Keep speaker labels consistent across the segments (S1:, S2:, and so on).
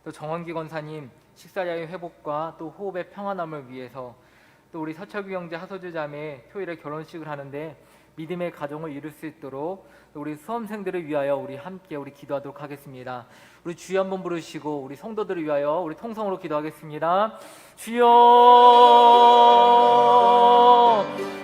S1: 또 정원기 권사님 식사량의 회복과 또 호흡의 평안함을 위해서, 또 우리 서철규 형제 하소주 자매 토요일에 결혼식을 하는데 믿음의 가정을 이룰 수 있도록 또 우리 수험생들을 위하여 우리 함께 우리 기도하도록 하겠습니다. 우리 주여 한번 부르시고 우리 성도들을 위하여 우리 통성으로 기도하겠습니다. 주여,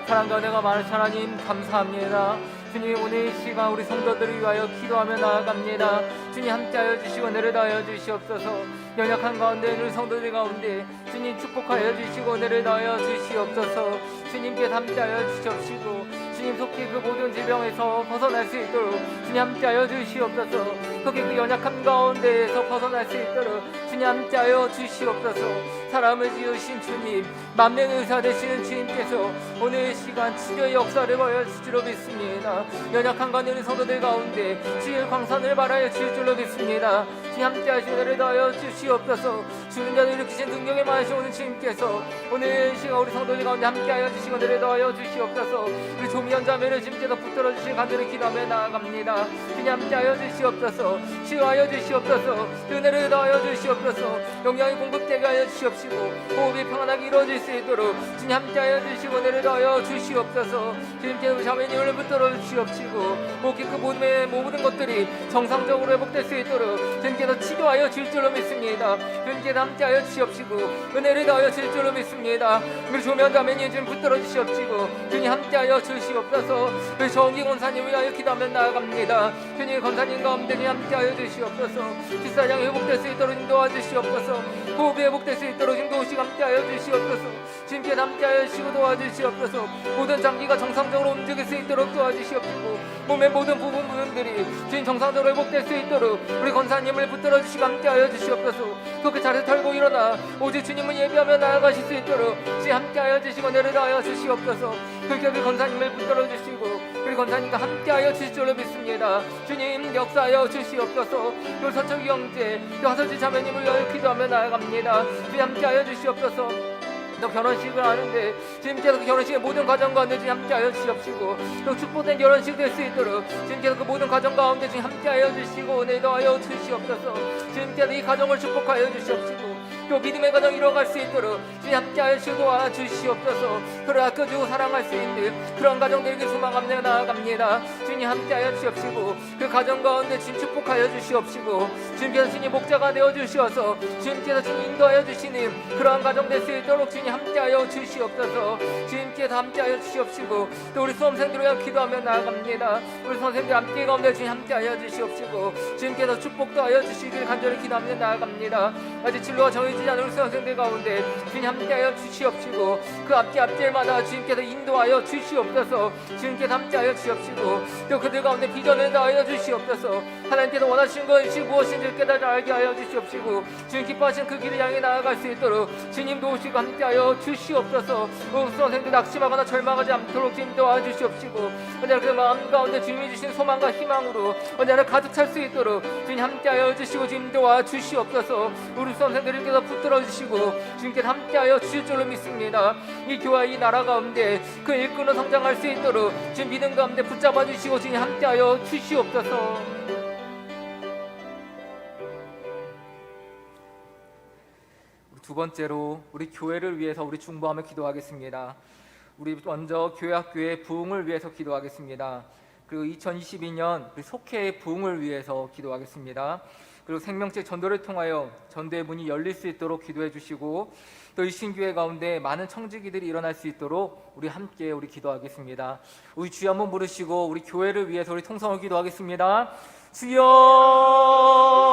S1: 사랑과 은혜가 많으신 하나님 감사합니다. 주님, 오늘 이 시간 우리 성도들을 위하여 기도하며 나아갑니다. 주님, 함께하여 주시고 은혜를 더하여 주시옵소서. 연약한 가운데 우리 성도들 가운데 주님 축복하여 주시고 은혜를 더하여 주시옵소서. 주님께 함께하여 주시옵시고 주님, 속히 그 모든 질병에서 벗어날 수 있도록 주님 함께하여 주시옵소서. 속히 그 연약함 가운데에서 벗어날 수 있도록 주님 함께하여 주시옵소서. 사람을 지으신 주님, 만명 의사 되시는 주님께서 오늘 이 시간 치료의 역사를 보여주실 줄로 믿습니다. 연약한 가운데 성도들 가운데 주의 광선을 발하여 주실 줄로 믿습니다. 주님 함께하시고 은혜를 더하여 주시옵소서. 죽은 자를 일으키신 능력에 많으신 오늘 주님께서 오늘 이 시간 우리 성도들 가운데 함께하여 주시고 은혜를 더하여 주시옵소서. 우리 조미연 자매를 주님께서 붙들어 주실 간절히 기도하며 나아갑니다. 주님 함께하여 주시옵소서. 치유하여 주시옵소서. 은혜를 더하여 주시옵소서. 영양이 공급되게 하여 주시옵소서. 호흡이 평안하게 이루어질 수 있도록 주님 함께하여 주시고 은혜를 더하여 주시옵소서. 주님께서 자매님을 붙들어 주시옵시고 목이 그 모든 것들이 정상적으로 회복될 수 있도록 주님께서 치료하여 주실 줄로 믿습니다. 주님께서 함께하여 주시옵시고 은혜를 더하여 주실 줄로 믿습니다. 우리 조면 자매님 좀 붙들어 주시옵시고 주님 함께하여 주시옵소서. 우리 정기 권사님을 위하여 기도하며 나아갑니다. 주님, 권사님 가운데 함께하여 주시옵소서. 식사량이 회복될 수 있도록 인도하주시옵소서. 호흡이 회복될 수 있도록 인도하시고 함께하여 주시옵소서. 주님께서 함께하여 주시고 도와주시옵소서. 모든 장기가 정상적으로 움직일 수 있도록 도와주시옵시고 몸의 모든 부분들이 주님 정상적으로 회복될 수 있도록 우리 권사님을 붙들어 주시고 함께하여 주시옵소서. 그렇게 자리에 털고 일어나 오직 주님을 예배하며 나아가실 수 있도록 주님 함께하여 주시고 은혜를 더하여 주시옵소서. 그렇게 우리 권사님을 붙들어 주시고 우리 권사님과 함께하여 주실 줄로 믿습니다. 주님, 역사하여 주시옵소서. 우리 서철규 형제, 하소주 자매님을 위하여 기도하며 나아갑니다. 주님 함께하여 주시옵소서. 또 결혼식을 하는데 주님께서 그 결혼식의 모든 과정 가운데 주님 함께하여 주시옵시고 또 축복된 결혼식 될 수 있도록 주님께서 그 모든 과정 가운데 주님 함께하여 주시고 은혜 더하여 주시옵소서. 주님께서 이 가정을 축복하여 주시옵시고 또 믿음의 가정 이뤄갈 수 있도록 주님 함께하여 주시고 도와주시옵소서. 그를 아껴주고 사랑할 수 있는 그런 가정 되길 소망하며 나아갑니다. 주님 함께하여 주시옵시고 그 가정 가운데 주님 축복하여 주시옵시고 주님께서 주님 목자가 되어 주시어서 주님께서 주님 인도하여 주시는 그러한 가정 될 수 있도록 주님 함께하여 주시옵소서. 주님께서 함께하여 주시옵시고 또 우리 수험생들을 위하여 기도하며 나아갑니다. 우리 선생님들 함께 가운데 주님 함께하여 주시옵시고 주님께서 축복도 하여 주시길 간절히 기도하며 나아갑니다. 아직 진로가 정해지지 않은 우리 수험생들 가운데 주님 함께하여 주시옵시고 그 앞길마다 주님께서 인도하여 주시옵소서. 주님께서 함께하여 주시옵시고 또 그들 가운데 비전을 다하여 주시옵소서. 하나님께서 원하시는 것이 무엇인지 깨달아 알게 하여 주시옵시고 주님 기뻐하시는 그 길을 향해 나아갈 수 있도록 주님 도우시고 함께하여 주시옵소서. 수험생들 낙심하거나 절망하지 않도록 주님 도와주시옵시고 언제나 그 마음 가운데 주님이 주신 소망과 희망으로 언제나 가득 찰 수 있도록 주님 함께하여 주시고 주님 도와주시옵소서. 우리 수험생들께서 붙들어 주시고 주님께서 함께하여 주실 줄로 믿습니다. 이 교회 이 나라 가운데 그 일꾼으로 성장할 수 있도록 주님 믿음 가운데 붙잡아 주시고 주님 함께하여 주시옵소서. 두 번째로 우리 교회를 위해서 우리 중보하며 기도하겠습니다. 우리 먼저 교회 학교의 부흥을 위해서 기도하겠습니다. 그리고 2022년 우리 속회의 부흥을 위해서 기도하겠습니다. 그리고 생명책 전도를 통하여 전도의 문이 열릴 수 있도록 기도해 주시고 또 이 신교회 가운데 많은 청지기들이 일어날 수 있도록 우리 함께 우리 기도하겠습니다. 우리 주여 한번 부르시고 우리 교회를 위해서 우리 통성을 기도하겠습니다.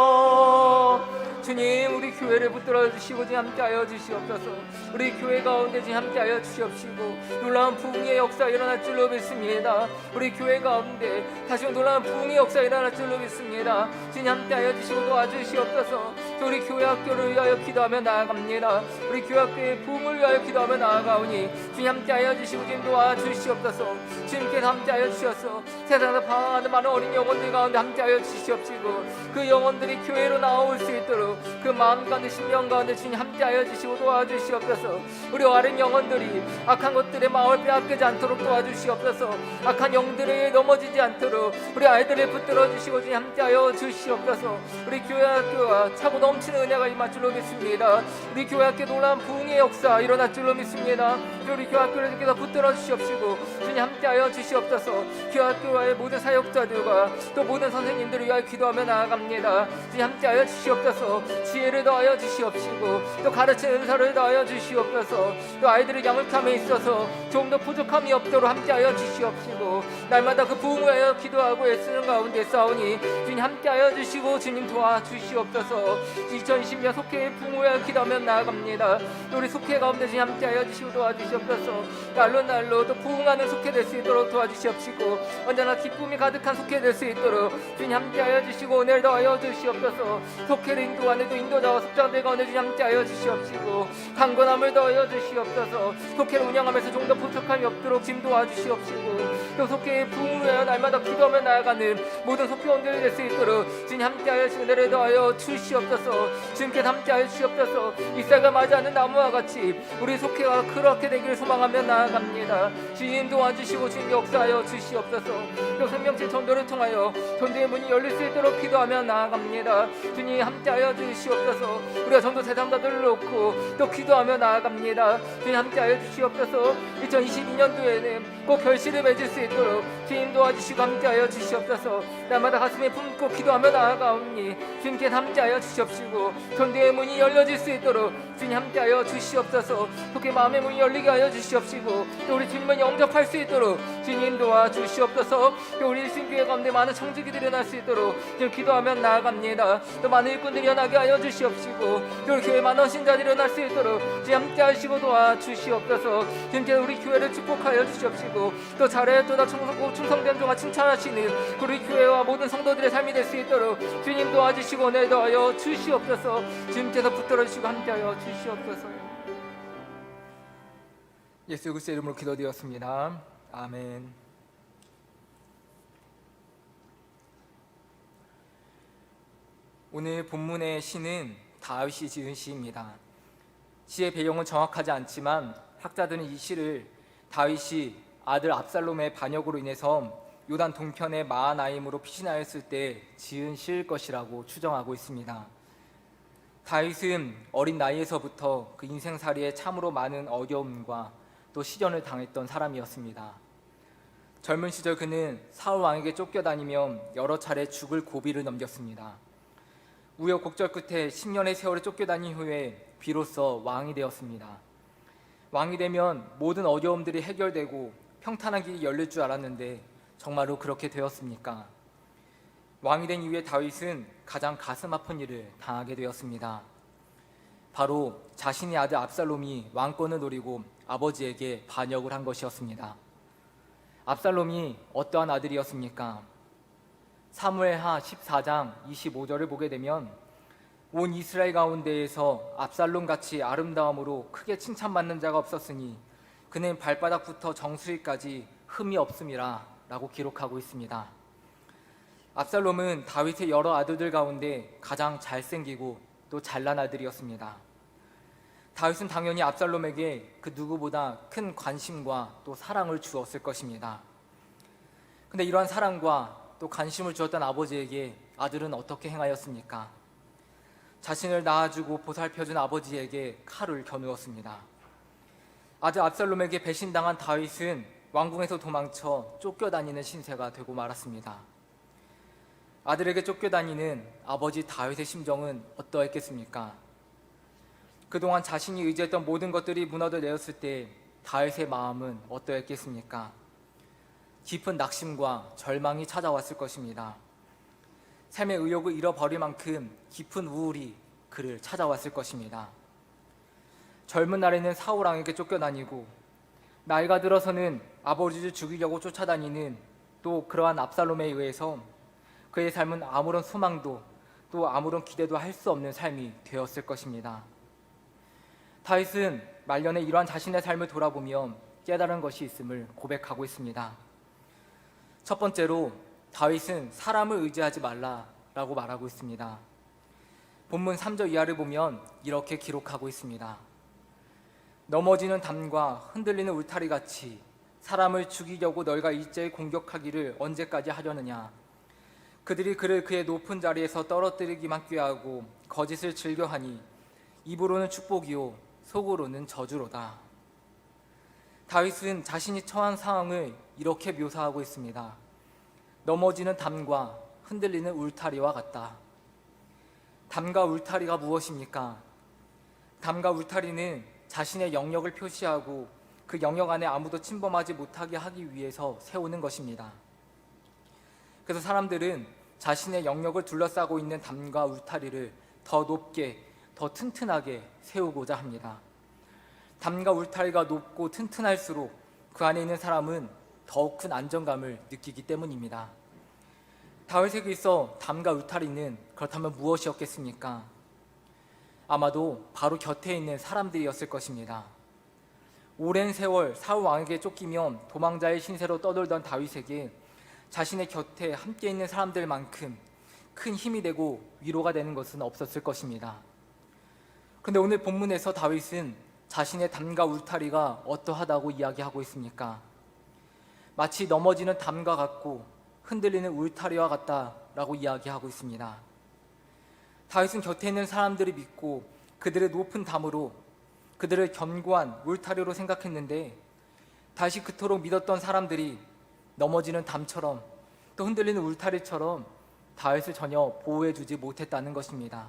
S1: 주여, 주님 우리 교회를 붙들어 주시고 주님 함께하여 주시옵소서. 우리 교회 가운데 주님 함께하여 주시옵시고 놀라운 부흥의 역사 일어날 줄로 믿습니다. 우리 교회 가운데 다시 놀라운 부흥의 역사 일어날 줄로 믿습니다. 주님 함께하여 주시고 도와주시옵소서. 우리 교회 학교를 위하여 기도하며 나아갑니다. 우리 교회 학교의 부흥을 위하여 기도하며 나아가오니 주님 함께하여 주시고 주님 도와주시옵소서. 주님께서 함께하여 주셔서 세상에서 방황하는 많은 어린 영혼들 가운데 함께하여 주시옵시고 그 영혼들이 교회로 나올 수 있도록 않도록 그 마음 가운데 심령 가운데 주님 함께하여 주시고 도와주시옵소서. 우리 어린 영혼들이 악한 것들의 마음을 빼앗기지 않도록 도와주시옵소서. 악한 영들에 넘어지지 않도록 우리 아이들을 붙들어 주시고 주님 함께하여 주시옵소서. 우리 교회 학교와 차고 넘치는 은혜가 임할 줄로 믿습니다. 우리 교회 학교 놀라운 부흥의 역사 일어날 줄로 믿습니다. 우리 교회 학교를 주께서 붙들어 주시옵시고 주님 함께하여 주시옵소서. 교회 학교와의 모든 사역자들과 또 모든 선생님들을 위하여 기도하며 나아갑니다. 주님 함께하여 주시옵소서. 지혜를 더하여 주시옵시고 또 가르치는 은사를 더하여 주시옵소서. 또 아이들의 양육함에 있어서 조금 더 부족함이 없도록 함께하여 주시옵시고 날마다 그 부흥을 위하여 기도하고 애쓰는 가운데 싸우니 주님 함께하여 주시고 주님 도와주시옵소서. 2020년 속회의 부흥을 위하여 기도하며 나아갑니다. 또 우리 속회 가운데 주님 함께하여 주시고 도와주시옵소서. 날로 날로 또 부흥하는 속회 될 수 있도록 도와주시옵시고 언제나 기쁨이 가득한 속회 될 수 있도록 주님 함께하여 주시고 은혜를 더하여 주시옵소서. 속회를 인도하는 또 인도자와 속장들 가운데 주님 함께하여 주시옵시고 강건함을 더하여 주시옵소서. 속회를 운영하면서 좀 더 부족함이 없도록 주님 도와주시옵시고 또 속회의 부흥을 위하여 날마다 기도하며 나아가는 모든 속회원들이 될 수 있도록 주님 함께하여 주시고 은혜를 더하여 주시옵소서. 주님께서 함께하여 주시옵소서. 이삭을 맞이하는 나무와 같이 우리 속회가 그렇게 되기를 소망하며 나아갑니다. 주님 도와주시고 주님 역사하여 주시옵소서. 또 생명체 전도를 통하여 전도의 문이 열릴 수 있도록 기도하며 나아갑니다. 주님 함께하여 주시옵소서. 우리가 전도 대상자들을 놓고 또 기도하며 나아갑니다. 주님 함께하여 주시옵소서. 2022년도에는 꼭 결실을 맺을 수 있도록 주님 도와주시고 함께하여 주시옵소서. 날마다 가슴에 품고 기도하며 나아가오니 주님께 함께하여 주시옵시고 전도의 문이 열려질 수 있도록 주님 함께하여 주시옵소서. 그렇게 마음의 문이 열리게 하여 주시옵시고 또 우리 주님을 영접할 수 있도록 주님 도와주시옵소서. 또 우리 신교회 가운데 많은 청지기들이 일어날 수 있도록 지금 기도하며 나아갑니다. 또 많은 일꾼들이 일어나게 하여 주시옵시고 또 우리 교회 많은 신자들이 일어날 수 있도록 주님 함께하시고 도와주시옵소서. 주님께서 우리 교회를 축복하여 주시옵시고 또 잘하였도다 충성된 종아 칭찬하시는 우리 교회와 모든 성도들의 삶이 될 수 있도록 주님 도와주시고 은혜 더하여 주시옵소서. 주님께서 붙들어 주시고 함께하여 주시옵소서. 예수 그리스도의 이름으로 기도드렸습니다. 아멘. 오늘 본문의 시는 다윗이 지은 시입니다. 시의 배경은 정확하지 않지만 학자들은 이 시를 다윗이 아들 압살롬의 반역으로 인해서 요단 동편의 마하나임으로 피신하였을 때 지은 시일 것이라고 추정하고 있습니다. 다윗은 어린 나이에서부터 그 인생살이에 참으로 많은 어려움과 또 시련을 당했던 사람이었습니다. 젊은 시절 그는 사울 왕에게 쫓겨다니며 여러 차례 죽을 고비를 넘겼습니다. 우여곡절 끝에 10년의 세월을 쫓겨다닌 후에 비로소 왕이 되었습니다. 왕이 되면 모든 어려움들이 해결되고 평탄한 길이 열릴 줄 알았는데 정말로 그렇게 되었습니까? 왕이 된 이후에 다윗은 가장 가슴 아픈 일을 당하게 되었습니다. 바로 자신의 아들 압살롬이 왕권을 노리고 아버지에게 반역을 한 것이었습니다. 압살롬이 어떠한 아들이었습니까? 사무엘하 14장 25절을 보게 되면 온 이스라엘 가운데에서 압살롬같이 아름다움으로 크게 칭찬받는 자가 없었으니 그는 발바닥부터 정수리까지 흠이 없음이라 라고 기록하고 있습니다. 압살롬은 다윗의 여러 아들들 가운데 가장 잘생기고 또 잘난 아들이었습니다. 다윗은 당연히 압살롬에게 그 누구보다 큰 관심과 또 사랑을 주었을 것입니다. 근데 이러한 사랑과 또 관심을 주었던 아버지에게 아들은 어떻게 행하였습니까? 자신을 낳아주고 보살펴준 아버지에게 칼을 겨누었습니다. 아들 압살롬에게 배신당한 다윗은 왕궁에서 도망쳐 쫓겨다니는 신세가 되고 말았습니다. 아들에게 쫓겨다니는 아버지 다윗의 심정은 어떠했겠습니까? 그동안 자신이 의지했던 모든 것들이 무너져 내렸을 때 다윗의 마음은 어떠했겠습니까? 깊은 낙심과 절망이 찾아왔을 것입니다. 삶의 의욕을 잃어버릴 만큼 깊은 우울이 그를 찾아왔을 것입니다. 젊은 날에는 사울 왕에게 쫓겨다니고 나이가 들어서는 아버지를 죽이려고 쫓아다니는 또 그러한 압살롬에 의해서 그의 삶은 아무런 소망도 또 아무런 기대도 할 수 없는 삶이 되었을 것입니다. 다윗은 말년에 이러한 자신의 삶을 돌아보며 깨달은 것이 있음을 고백하고 있습니다. 첫 번째로 다윗은 사람을 의지하지 말라라고 말하고 있습니다. 본문 3절 이하를 보면 이렇게 기록하고 있습니다. 넘어지는 담과 흔들리는 울타리같이 사람을 죽이려고 너희가 일제히 공격하기를 언제까지 하려느냐. 그들이 그를 그의 높은 자리에서 떨어뜨리기만 꾀하고 거짓을 즐겨하니 입으로는 축복이요 속으로는 저주로다. 다윗은 자신이 처한 상황을 이렇게 묘사하고 있습니다. 넘어지는 담과 흔들리는 울타리와 같다. 담과 울타리가 무엇입니까? 담과 울타리는 자신의 영역을 표시하고 그 영역 안에 아무도 침범하지 못하게 하기 위해서 세우는 것입니다. 그래서 사람들은 자신의 영역을 둘러싸고 있는 담과 울타리를 더 높게, 더 튼튼하게 세우고자 합니다. 담과 울타리가 높고 튼튼할수록 그 안에 있는 사람은 더욱 큰 안정감을 느끼기 때문입니다. 다윗에게 있어 담과 울타리는 그렇다면 무엇이었겠습니까? 아마도 바로 곁에 있는 사람들이었을 것입니다. 오랜 세월 사울 왕에게 쫓기며 도망자의 신세로 떠돌던 다윗에게 자신의 곁에 함께 있는 사람들만큼 큰 힘이 되고 위로가 되는 것은 없었을 것입니다. 그런데 오늘 본문에서 다윗은 자신의 담과 울타리가 어떠하다고 이야기하고 있습니까? 마치 넘어지는 담과 같고 흔들리는 울타리와 같다라고 이야기하고 있습니다. 다윗은 곁에 있는 사람들이 믿고 그들의 높은 담으로 그들을 견고한 울타리로 생각했는데 다시 그토록 믿었던 사람들이 넘어지는 담처럼 또 흔들리는 울타리처럼 다윗을 전혀 보호해주지 못했다는 것입니다.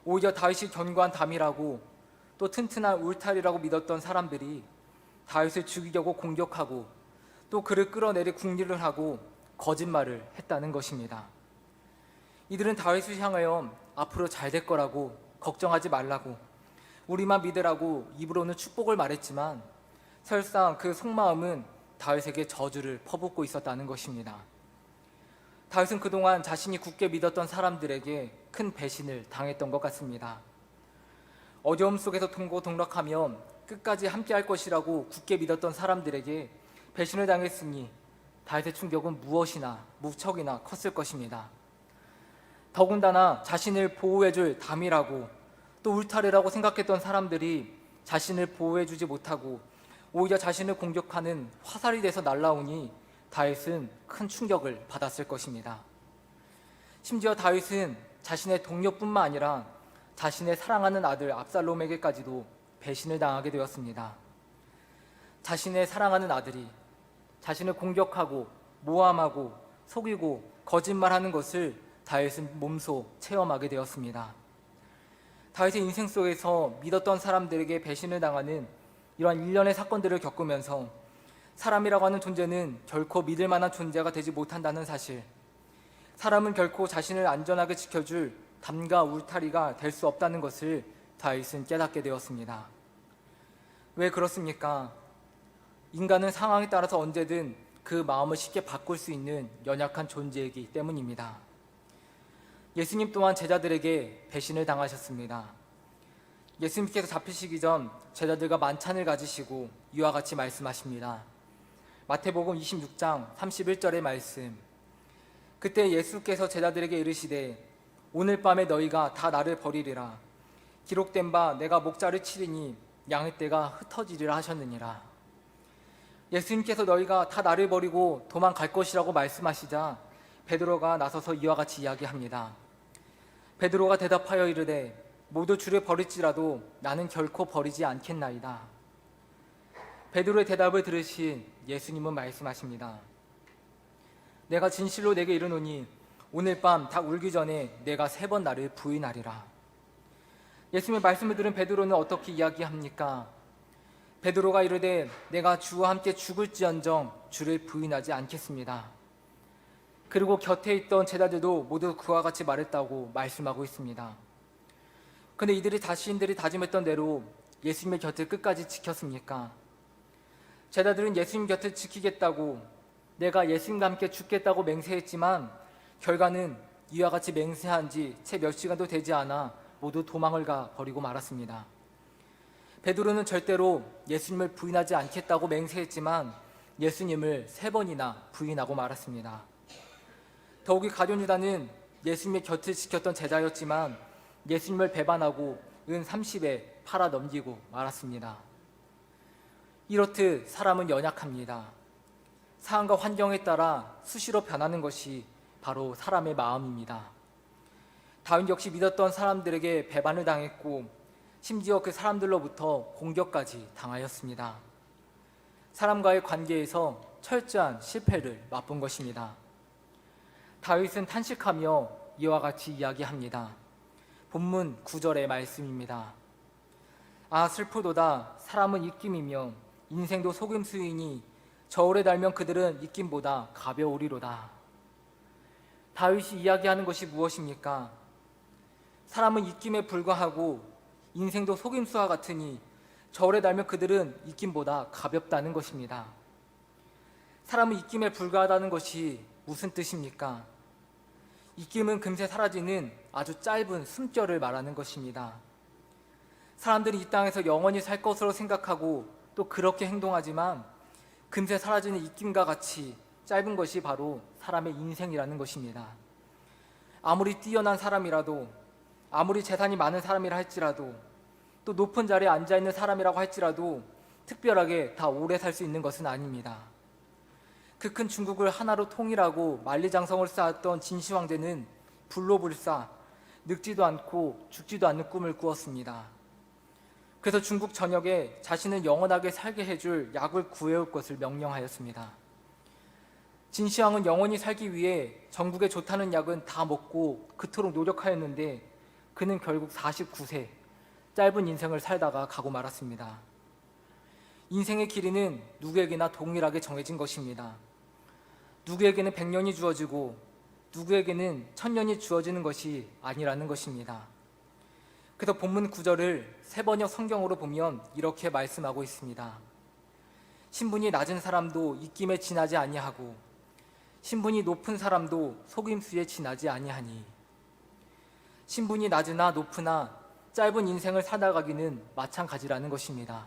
S1: 오히려 다윗이 견고한 담이라고 또 튼튼한 울타리라고 믿었던 사람들이 다윗을 죽이려고 공격하고 또 그를 끌어내리 궁리를 하고 거짓말을 했다는 것입니다. 이들은 다윗을 향하여 앞으로 잘 될 거라고, 걱정하지 말라고, 우리만 믿으라고 입으로는 축복을 말했지만 설상 그 속마음은 다윗에게 저주를 퍼붓고 있었다는 것입니다. 다윗은 그동안 자신이 굳게 믿었던 사람들에게 큰 배신을 당했던 것 같습니다. 어려움 속에서 동고동락하며 끝까지 함께할 것이라고 굳게 믿었던 사람들에게 배신을 당했으니 다윗의 충격은 무엇이나 무척이나 컸을 것입니다. 더군다나 자신을 보호해줄 담이라고 또 울타리라고 생각했던 사람들이 자신을 보호해주지 못하고 오히려 자신을 공격하는 화살이 돼서 날아오니 다윗은 큰 충격을 받았을 것입니다. 심지어 다윗은 자신의 동료뿐만 아니라 자신의 사랑하는 아들 압살롬에게까지도 배신을 당하게 되었습니다. 자신의 사랑하는 아들이 자신을 공격하고 모함하고 속이고 거짓말하는 것을 다윗은 몸소 체험하게 되었습니다. 다윗의 인생 속에서 믿었던 사람들에게 배신을 당하는 이러한 일련의 사건들을 겪으면서 사람이라고 하는 존재는 결코 믿을 만한 존재가 되지 못한다는 사실, 사람은 결코 자신을 안전하게 지켜줄 담과 울타리가 될 수 없다는 것을 다윗은 깨닫게 되었습니다. 왜 그렇습니까? 인간은 상황에 따라서 언제든 그 마음을 쉽게 바꿀 수 있는 연약한 존재이기 때문입니다. 예수님 또한 제자들에게 배신을 당하셨습니다. 예수님께서 잡히시기 전 제자들과 만찬을 가지시고 이와 같이 말씀하십니다. 마태복음 26장 31절의 말씀. 그때 예수께서 제자들에게 이르시되 오늘 밤에 너희가 다 나를 버리리라. 기록된 바 내가 목자를 치리니 양의 떼가 흩어지리라 하셨느니라. 예수님께서 너희가 다 나를 버리고 도망갈 것이라고 말씀하시자 베드로가 나서서 이와 같이 이야기합니다. 베드로가 대답하여 이르되 모두 주를 버릴지라도 나는 결코 버리지 않겠나이다. 베드로의 대답을 들으신 예수님은 말씀하십니다. 내가 진실로 내게 이르노니 오늘 밤 닭 울기 전에 내가 3번 나를 부인하리라. 예수님의 말씀을 들은 베드로는 어떻게 이야기합니까? 베드로가 이르되 내가 주와 함께 죽을지언정 주를 부인하지 않겠습니다. 그리고 곁에 있던 제자들도 모두 그와 같이 말했다고 말씀하고 있습니다. 그런데 이들이 자신들이 다짐했던 대로 예수님의 곁을 끝까지 지켰습니까? 제자들은 예수님 곁을 지키겠다고, 내가 예수님과 함께 죽겠다고 맹세했지만 결과는 이와 같이 맹세한 지 채 몇 시간도 되지 않아 모두 도망을 가 버리고 말았습니다. 베드로는 절대로 예수님을 부인하지 않겠다고 맹세했지만 예수님을 3번이나 부인하고 말았습니다. 더욱이 가룟 유다는 예수님의 곁을 지켰던 제자였지만 예수님을 배반하고 은 30에 팔아 넘기고 말았습니다. 이렇듯 사람은 연약합니다. 상황과 환경에 따라 수시로 변하는 것이 바로 사람의 마음입니다. 다윗 역시 믿었던 사람들에게 배반을 당했고 심지어 그 사람들로부터 공격까지 당하였습니다. 사람과의 관계에서 철저한 실패를 맛본 것입니다. 다윗은 탄식하며 이와 같이 이야기합니다. 본문 9절의 말씀입니다. 아 슬프도다 사람은 입김이며 인생도 속임수이니 저울에 달면 그들은 입김보다 가벼우리로다. 다윗이 이야기하는 것이 무엇입니까? 사람은 입김에 불과하고 인생도 속임수와 같으니 저울에 달면 그들은 입김보다 가볍다는 것입니다. 사람은 입김에 불과하다는 것이 무슨 뜻입니까? 입김은 금세 사라지는 아주 짧은 숨결을 말하는 것입니다. 사람들이 이 땅에서 영원히 살 것으로 생각하고 또 그렇게 행동하지만 금세 사라지는 입김과 같이 짧은 것이 바로 사람의 인생이라는 것입니다. 아무리 뛰어난 사람이라도, 아무리 재산이 많은 사람이라 할지라도, 또 높은 자리에 앉아있는 사람이라고 할지라도 특별하게 다 오래 살 수 있는 것은 아닙니다. 그 큰 중국을 하나로 통일하고 만리장성을 쌓았던 진시황제는 불로불사, 늙지도 않고 죽지도 않는 꿈을 꾸었습니다. 그래서 중국 전역에 자신을 영원하게 살게 해줄 약을 구해올 것을 명령하였습니다. 진시황은 영원히 살기 위해 전국에 좋다는 약은 다 먹고 그토록 노력하였는데 그는 결국 49세 짧은 인생을 살다가 가고 말았습니다. 인생의 길이는 누구에게나 동일하게 정해진 것입니다. 누구에게는 100년이 주어지고 누구에게는 1000년이 주어지는 것이 아니라는 것입니다. 그래서 본문 9절을 세번역 성경으로 보면 이렇게 말씀하고 있습니다. 신분이 낮은 사람도 입김에 지나지 아니하고 신분이 높은 사람도 속임수에 지나지 아니하니. 신분이 낮으나 높으나 짧은 인생을 살아가기는 마찬가지라는 것입니다.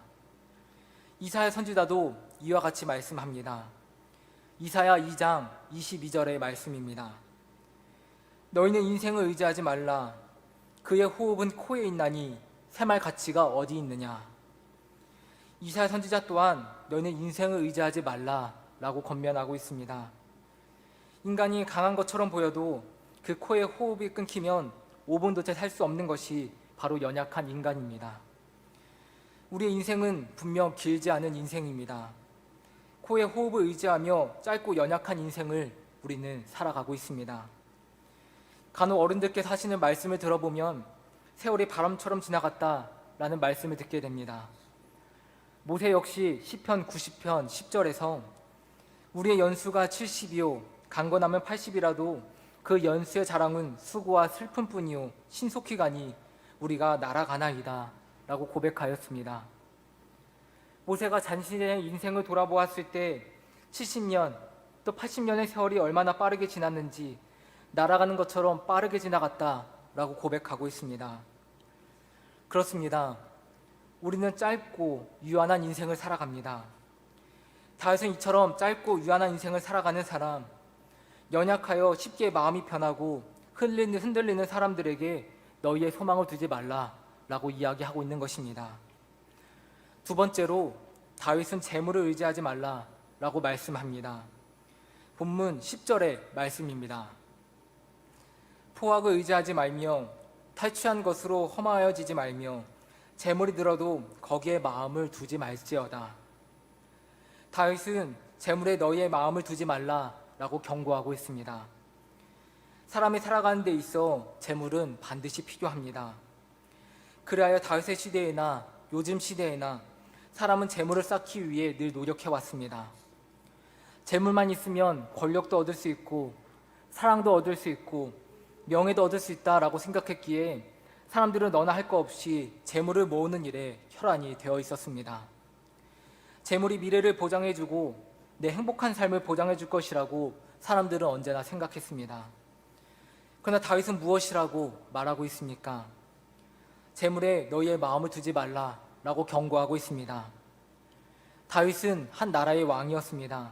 S1: 이사야 선지자도 이와 같이 말씀합니다. 이사야 2장 22절의 말씀입니다. 너희는 인생을 의지하지 말라. 그의 호흡은 코에 있나니 샘할 가치가 어디 있느냐. 이사야 선지자 또한 너희는 인생을 의지하지 말라라고 권면하고 있습니다. 인간이 강한 것처럼 보여도 그 코에 호흡이 끊기면 5분도 채 살 수 없는 것이 바로 연약한 인간입니다. 우리의 인생은 분명 길지 않은 인생입니다. 코에 호흡을 의지하며 짧고 연약한 인생을 우리는 살아가고 있습니다. 간혹 어른들께서 하시는 말씀을 들어보면 세월이 바람처럼 지나갔다라는 말씀을 듣게 됩니다. 모세 역시 시편 90편 10절에서 우리의 연수가 70이요 강건하면 80이라도 그 연수의 자랑은 수고와 슬픔뿐이요 신속히 가니 우리가 날아가나이다 라고 고백하였습니다. 모세가 자신의 인생을 돌아보았을 때 70년 또 80년의 세월이 얼마나 빠르게 지났는지 날아가는 것처럼 빠르게 지나갔다라고 고백하고 있습니다. 그렇습니다. 우리는 짧고 유한한 인생을 살아갑니다. 다윗은 이처럼 짧고 유한한 인생을 살아가는 사람, 연약하여 쉽게 마음이 변하고 흔들리는 사람들에게 너희의 소망을 두지 말라라고 이야기하고 있는 것입니다. 두 번째로 다윗은 재물을 의지하지 말라라고 말씀합니다. 본문 10절의 말씀입니다. 포악을 의지하지 말며 탈취한 것으로 허망하여지지 말며 재물이 들어도 거기에 마음을 두지 말지어다. 다윗은 재물에 너희의 마음을 두지 말라라고 경고하고 있습니다. 사람이 살아가는 데 있어 재물은 반드시 필요합니다. 그리하여 다윗의 시대에나 요즘 시대에나 사람은 재물을 쌓기 위해 늘 노력해왔습니다. 재물만 있으면 권력도 얻을 수 있고 사랑도 얻을 수 있고 명예도 얻을 수 있다라고 생각했기에 사람들은 너나 할 거 없이 재물을 모으는 일에 혈안이 되어 있었습니다. 재물이 미래를 보장해주고 내 행복한 삶을 보장해줄 것이라고 사람들은 언제나 생각했습니다. 그러나 다윗은 무엇이라고 말하고 있습니까? 재물에 너희의 마음을 두지 말라라고 경고하고 있습니다. 다윗은 한 나라의 왕이었습니다.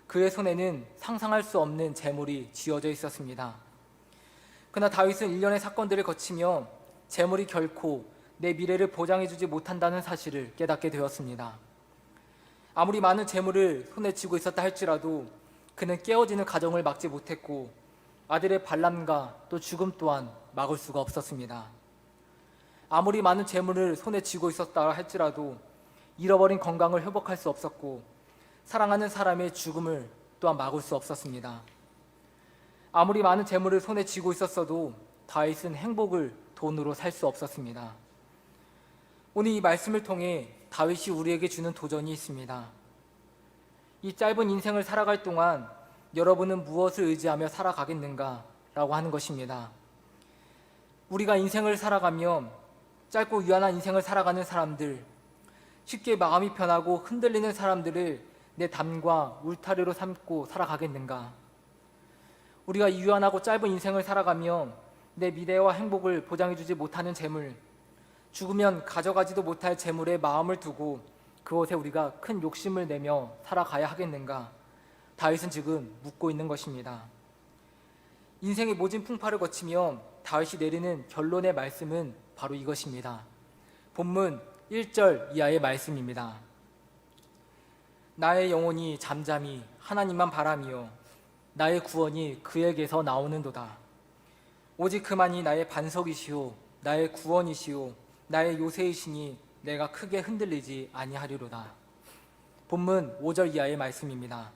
S1: 그의 손에는 상상할 수 없는 재물이 쥐어져 있었습니다. 그러나 다윗은 일련의 사건들을 거치며 재물이 결코 내 미래를 보장해주지 못한다는 사실을 깨닫게 되었습니다. 아무리 많은 재물을 손에 쥐고 있었다 할지라도 그는 깨어지는 가정을 막지 못했고 아들의 반란과 또 죽음 또한 막을 수가 없었습니다. 아무리 많은 재물을 손에 쥐고 있었다 할지라도 잃어버린 건강을 회복할 수 없었고 사랑하는 사람의 죽음을 또한 막을 수 없었습니다. 아무리 많은 재물을 손에 쥐고 있었어도 다윗은 행복을 돈으로 살 수 없었습니다. 오늘 이 말씀을 통해 다윗이 우리에게 주는 도전이 있습니다. 이 짧은 인생을 살아갈 동안 여러분은 무엇을 의지하며 살아가겠는가? 라고 하는 것입니다. 우리가 인생을 살아가며 짧고 유한한 인생을 살아가는 사람들, 쉽게 마음이 편하고 흔들리는 사람들을 내 담과 울타리로 삼고 살아가겠는가? 우리가 유한하고 짧은 인생을 살아가며 내 미래와 행복을 보장해주지 못하는 재물, 죽으면 가져가지도 못할 재물에 마음을 두고 그것에 우리가 큰 욕심을 내며 살아가야 하겠는가? 다윗은 지금 묻고 있는 것입니다. 인생의 모진 풍파를 거치며 다윗이 내리는 결론의 말씀은 바로 이것입니다. 본문 1절 이하의 말씀입니다. 나의 영혼이 잠잠히 하나님만 바라며 나의 구원이 그에게서 나오는도다. 오직 그만이 나의 반석이시오 나의 구원이시오 나의 요새이시니 내가 크게 흔들리지 아니하리로다. 본문 5절 이하의 말씀입니다.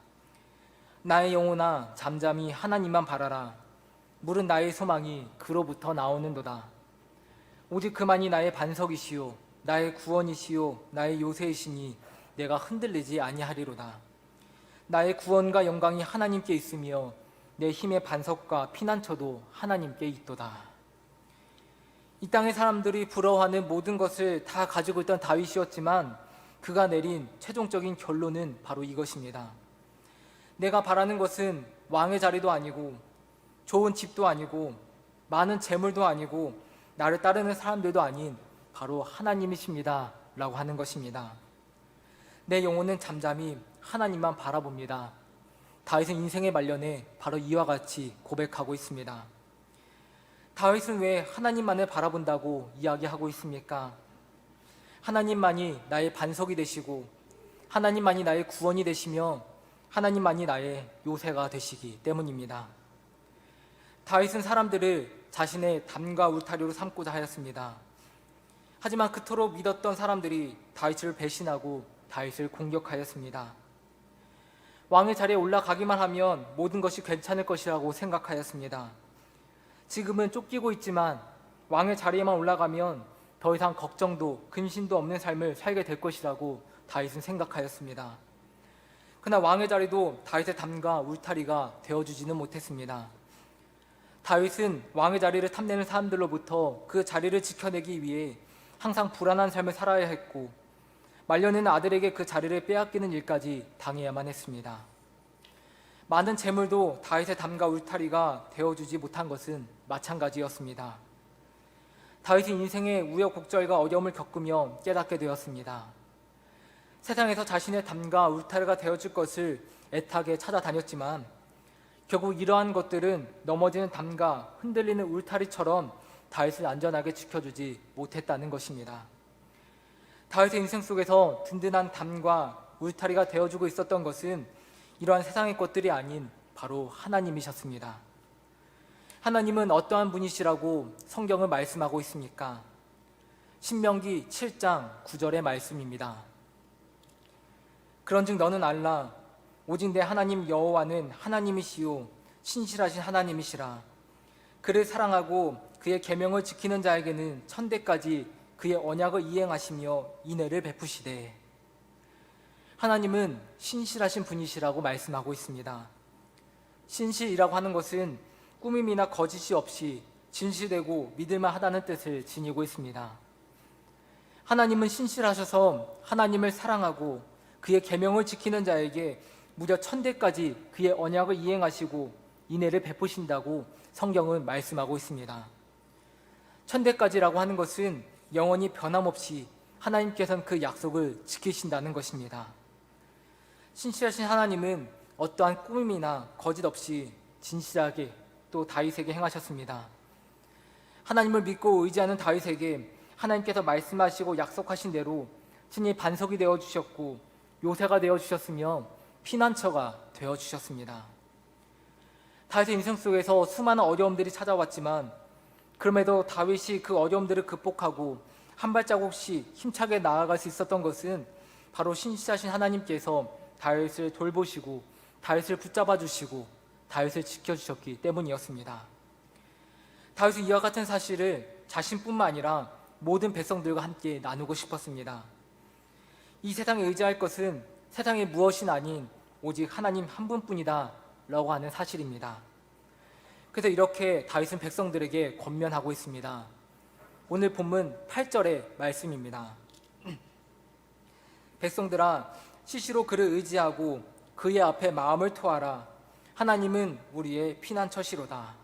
S1: 나의 영혼아 잠잠히 하나님만 바라라. 물은 나의 소망이 그로부터 나오는도다. 오직 그만이 나의 반석이시오 나의 구원이시오 나의 요새이시니 내가 흔들리지 아니하리로다. 나의 구원과 영광이 하나님께 있으며 내 힘의 반석과 피난처도 하나님께 있도다. 이 땅의 사람들이 부러워하는 모든 것을 다 가지고 있던 다윗이었지만 그가 내린 최종적인 결론은 바로 이것입니다. 내가 바라는 것은 왕의 자리도 아니고 좋은 집도 아니고 많은 재물도 아니고 나를 따르는 사람들도 아닌 바로 하나님이십니다 라고 하는 것입니다. 내 영혼은 잠잠히 하나님만 바라봅니다. 다윗은 인생의 말년에 바로 이와 같이 고백하고 있습니다. 다윗은 왜 하나님만을 바라본다고 이야기하고 있습니까? 하나님만이 나의 반석이 되시고 하나님만이 나의 구원이 되시며 하나님만이 나의 요새가 되시기 때문입니다. 다윗은 사람들을 자신의 담과 울타리로 삼고자 하였습니다. 하지만 그토록 믿었던 사람들이 다윗을 배신하고 다윗을 공격하였습니다. 왕의 자리에 올라가기만 하면 모든 것이 괜찮을 것이라고 생각하였습니다. 지금은 쫓기고 있지만 왕의 자리에만 올라가면 더 이상 걱정도 근심도 없는 삶을 살게 될 것이라고 다윗은 생각하였습니다. 그러나 왕의 자리도 다윗의 담과 울타리가 되어주지는 못했습니다. 다윗은 왕의 자리를 탐내는 사람들로부터 그 자리를 지켜내기 위해 항상 불안한 삶을 살아야 했고 말년에는 아들에게 그 자리를 빼앗기는 일까지 당해야만 했습니다. 많은 재물도 다윗의 담과 울타리가 되어주지 못한 것은 마찬가지였습니다. 다윗은 인생의 우여곡절과 어려움을 겪으며 깨닫게 되었습니다. 세상에서 자신의 담과 울타리가 되어줄 것을 애타게 찾아다녔지만 결국 이러한 것들은 넘어지는 담과 흔들리는 울타리처럼 다윗을 안전하게 지켜주지 못했다는 것입니다. 다윗의 인생 속에서 든든한 담과 울타리가 되어주고 있었던 것은 이러한 세상의 것들이 아닌 바로 하나님이셨습니다. 하나님은 어떠한 분이시라고 성경을 말씀하고 있습니까? 신명기 7장 9절의 말씀입니다. 그런즉 너는 알라 오직 내 하나님 여호와는 하나님이시요 신실하신 하나님이시라. 그를 사랑하고 그의 계명을 지키는 자에게는 천대까지 그의 언약을 이행하시며 인애를 베푸시되. 하나님은 신실하신 분이시라고 말씀하고 있습니다. 신실이라고 하는 것은 꾸밈이나 거짓이 없이 진실되고 믿을만 하다는 뜻을 지니고 있습니다. 하나님은 신실하셔서 하나님을 사랑하고 그의 계명을 지키는 자에게 무려 천대까지 그의 언약을 이행하시고 인애를 베푸신다고 성경은 말씀하고 있습니다. 천대까지라고 하는 것은 영원히 변함없이 하나님께서는 그 약속을 지키신다는 것입니다. 신실하신 하나님은 어떠한 꾸밈이나 거짓 없이 진실하게 또 다윗에게 행하셨습니다. 하나님을 믿고 의지하는 다윗에게 하나님께서 말씀하시고 약속하신 대로 친히 반석이 되어주셨고 요새가 되어주셨으며 피난처가 되어주셨습니다. 다윗의 인생 속에서 수많은 어려움들이 찾아왔지만 그럼에도 다윗이 그 어려움들을 극복하고 한 발자국씩 힘차게 나아갈 수 있었던 것은 바로 신실하신 하나님께서 다윗을 돌보시고 다윗을 붙잡아 주시고 다윗을 지켜주셨기 때문이었습니다. 다윗은 이와 같은 사실을 자신뿐만 아니라 모든 백성들과 함께 나누고 싶었습니다. 이 세상에 의지할 것은 세상에 무엇이 아닌 오직 하나님 한 분뿐이다 라고 하는 사실입니다. 그래서 이렇게 다윗은 백성들에게 권면하고 있습니다. 오늘 본문 8절의 말씀입니다. 백성들아, 시시로 그를 의지하고 그의 앞에 마음을 토하라. 하나님은 우리의 피난처시로다.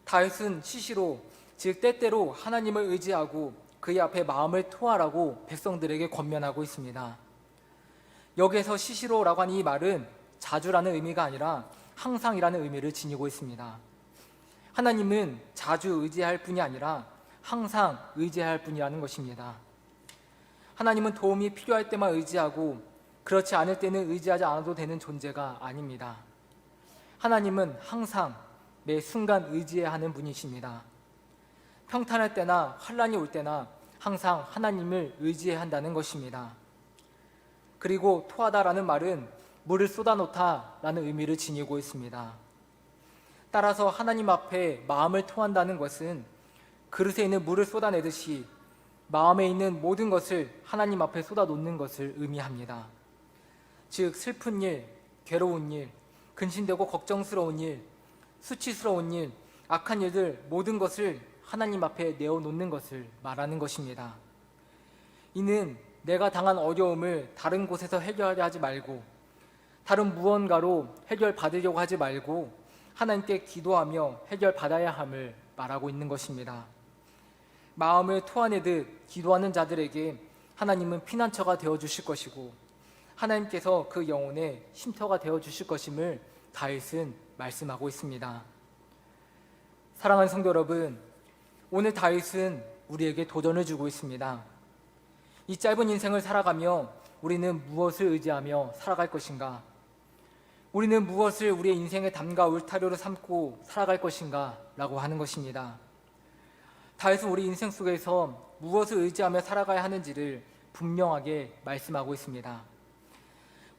S1: 다윗은 시시로, 즉 때때로 하나님을 의지하고 그의 앞에 마음을 토하라고 백성들에게 권면하고 있습니다. 여기에서 시시로라고 하는 이 말은 자주라는 의미가 아니라 항상이라는 의미를 지니고 있습니다. 하나님은 자주 의지할 뿐이 아니라 항상 의지할 뿐이라는 것입니다. 하나님은 도움이 필요할 때만 의지하고 그렇지 않을 때는 의지하지 않아도 되는 존재가 아닙니다. 하나님은 항상 매 순간 의지해야 하는 분이십니다. 평탄할 때나 환난이 올 때나 항상 하나님을 의지해야 한다는 것입니다. 그리고 토하다라는 말은 물을 쏟아놓다라는 의미를 지니고 있습니다. 따라서 하나님 앞에 마음을 토한다는 것은 그릇에 있는 물을 쏟아내듯이 마음에 있는 모든 것을 하나님 앞에 쏟아놓는 것을 의미합니다. 즉 슬픈 일, 괴로운 일, 근심되고 걱정스러운 일, 수치스러운 일, 악한 일들 모든 것을 하나님 앞에 내어놓는 것을 말하는 것입니다. 이는 내가 당한 어려움을 다른 곳에서 해결하려 하지 말고 다른 무언가로 해결받으려고 하지 말고 하나님께 기도하며 해결받아야 함을 말하고 있는 것입니다. 마음을 토하내듯 기도하는 자들에게 하나님은 피난처가 되어주실 것이고 하나님께서 그 영혼의 쉼터가 되어주실 것임을 다윗은 말씀하고 있습니다. 사랑하는 성도 여러분, 오늘 다윗은 우리에게 도전을 주고 있습니다. 이 짧은 인생을 살아가며 우리는 무엇을 의지하며 살아갈 것인가? 우리는 무엇을 우리의 인생의 담과 울타리로 삼고 살아갈 것인가? 라고 하는 것입니다. 다윗은 우리 인생 속에서 무엇을 의지하며 살아가야 하는지를 분명하게 말씀하고 있습니다.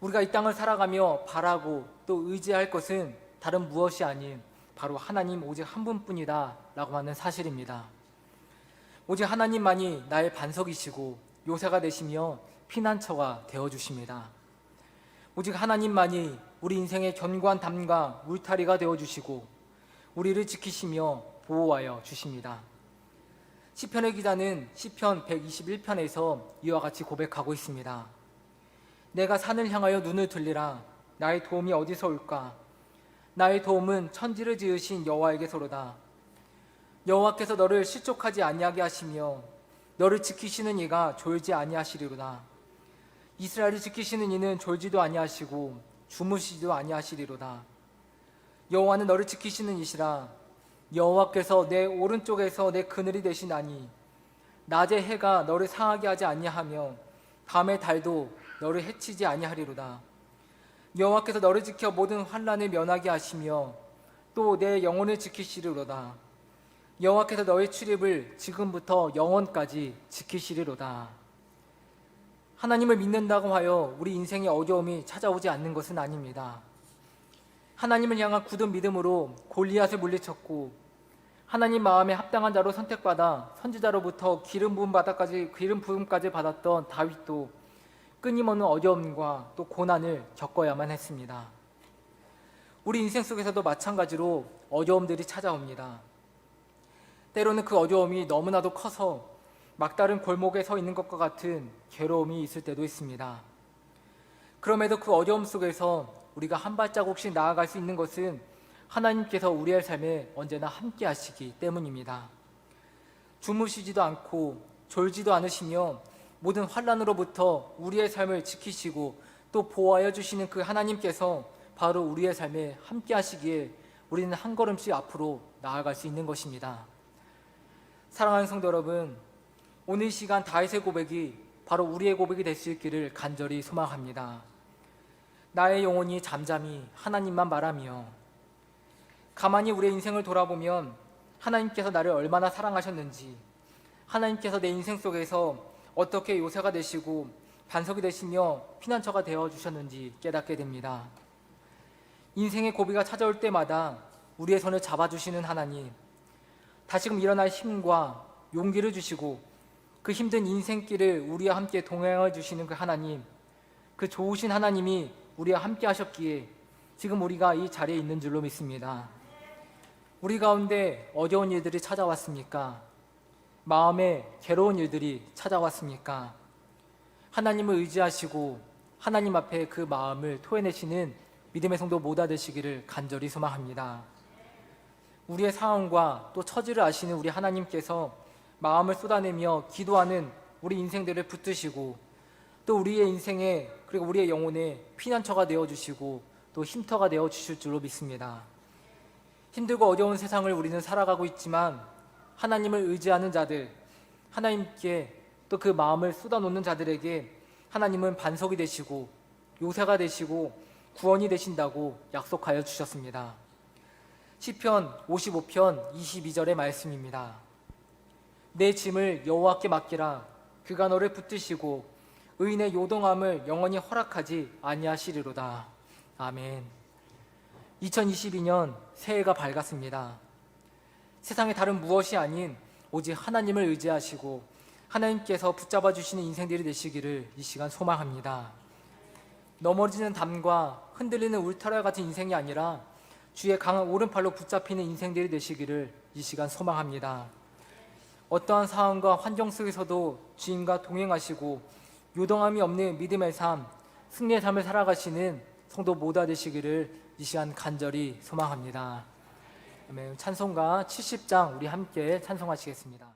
S1: 우리가 이 땅을 살아가며 바라고 또 의지할 것은 다른 무엇이 아닌 바로 하나님 오직 한 분뿐이다 라고 하는 사실입니다. 오직 하나님만이 나의 반석이시고 요새가 되시며 피난처가 되어주십니다. 오직 하나님만이 우리 인생의 견고한 담과 울타리가 되어주시고 우리를 지키시며 보호하여 주십니다. 시편의 기자는 시편 121편에서 이와 같이 고백하고 있습니다. 내가 산을 향하여 눈을 들리라. 나의 도움이 어디서 올까? 나의 도움은 천지를 지으신 여호와에게서로다. 여호와께서 너를 실족하지 아니하게 하시며 너를 지키시는 이가 졸지 아니하시리로다. 이스라엘을 지키시는 이는 졸지도 아니하시고 주무시지도 아니하시리로다. 여호와는 너를 지키시는 이시라. 여호와께서 내 오른쪽에서 내 그늘이 되시나니 낮의 해가 너를 상하게 하지 아니하며 밤의 달도 너를 해치지 아니하리로다. 여호와께서 너를 지켜 모든 환난을 면하게 하시며 또 내 영혼을 지키시리로다. 여호와께서 너의 출입을 지금부터 영원까지 지키시리로다. 하나님을 믿는다고 하여 우리 인생에 어려움이 찾아오지 않는 것은 아닙니다. 하나님을 향한 굳은 믿음으로 골리앗을 물리쳤고 하나님 마음에 합당한 자로 선택받아 선지자로부터 기름 부음까지 받았던 다윗도 끊임없는 어려움과 또 고난을 겪어야만 했습니다. 우리 인생 속에서도 마찬가지로 어려움들이 찾아옵니다. 때로는 그 어려움이 너무나도 커서 막다른 골목에 서 있는 것과 같은 괴로움이 있을 때도 있습니다. 그럼에도 그 어려움 속에서 우리가 한 발자국씩 나아갈 수 있는 것은 하나님께서 우리의 삶에 언제나 함께 하시기 때문입니다. 주무시지도 않고 졸지도 않으시며 모든 환난으로부터 우리의 삶을 지키시고 또 보호하여 주시는 그 하나님께서 바로 우리의 삶에 함께 하시기에 우리는 한 걸음씩 앞으로 나아갈 수 있는 것입니다. 사랑하는 성도 여러분, 오늘 이 시간 다윗의 고백이 바로 우리의 고백이 될 수 있기를 간절히 소망합니다. 나의 영혼이 잠잠히 하나님만 말하며, 가만히 우리의 인생을 돌아보면 하나님께서 나를 얼마나 사랑하셨는지, 하나님께서 내 인생 속에서 어떻게 요새가 되시고 반석이 되시며 피난처가 되어주셨는지 깨닫게 됩니다. 인생의 고비가 찾아올 때마다 우리의 손을 잡아주시는 하나님, 다시금 일어날 힘과 용기를 주시고 그 힘든 인생길을 우리와 함께 동행해 주시는 그 하나님, 그 좋으신 하나님이 우리와 함께 하셨기에 지금 우리가 이 자리에 있는 줄로 믿습니다. 우리 가운데 어려운 일들이 찾아왔습니까? 마음에 괴로운 일들이 찾아왔습니까? 하나님을 의지하시고 하나님 앞에 그 마음을 토해내시는 믿음의 성도 모두 되시기를 간절히 소망합니다. 우리의 상황과 또 처지를 아시는 우리 하나님께서 마음을 쏟아내며 기도하는 우리 인생들을 붙드시고 또 우리의 인생에 그리고 우리의 영혼에 피난처가 되어주시고 또 쉼터가 되어주실 줄로 믿습니다. 힘들고 어려운 세상을 우리는 살아가고 있지만 하나님을 의지하는 자들, 하나님께 또 그 마음을 쏟아놓는 자들에게 하나님은 반석이 되시고 요새가 되시고 구원이 되신다고 약속하여 주셨습니다. 시편 55편 22절의 말씀입니다. 내 짐을 여호와께 맡기라. 그가 너를 붙드시고 의인의 요동함을 영원히 허락하지 아니하시리로다. 아멘. 2022년 새해가 밝았습니다. 세상에 다른 무엇이 아닌 오직 하나님을 의지하시고 하나님께서 붙잡아 주시는 인생들이 되시기를 이 시간 소망합니다. 넘어지는 담과 흔들리는 울타리 같은 인생이 아니라 주의 강한 오른팔로 붙잡히는 인생들이 되시기를 이 시간 소망합니다. 어떠한 상황과 환경 속에서도 주님과 동행하시고 요동함이 없는 믿음의 삶, 승리의 삶을 살아가시는 성도 모두 되시기를 이 시간 간절히 소망합니다. 찬송가 70장 우리 함께 찬송하시겠습니다.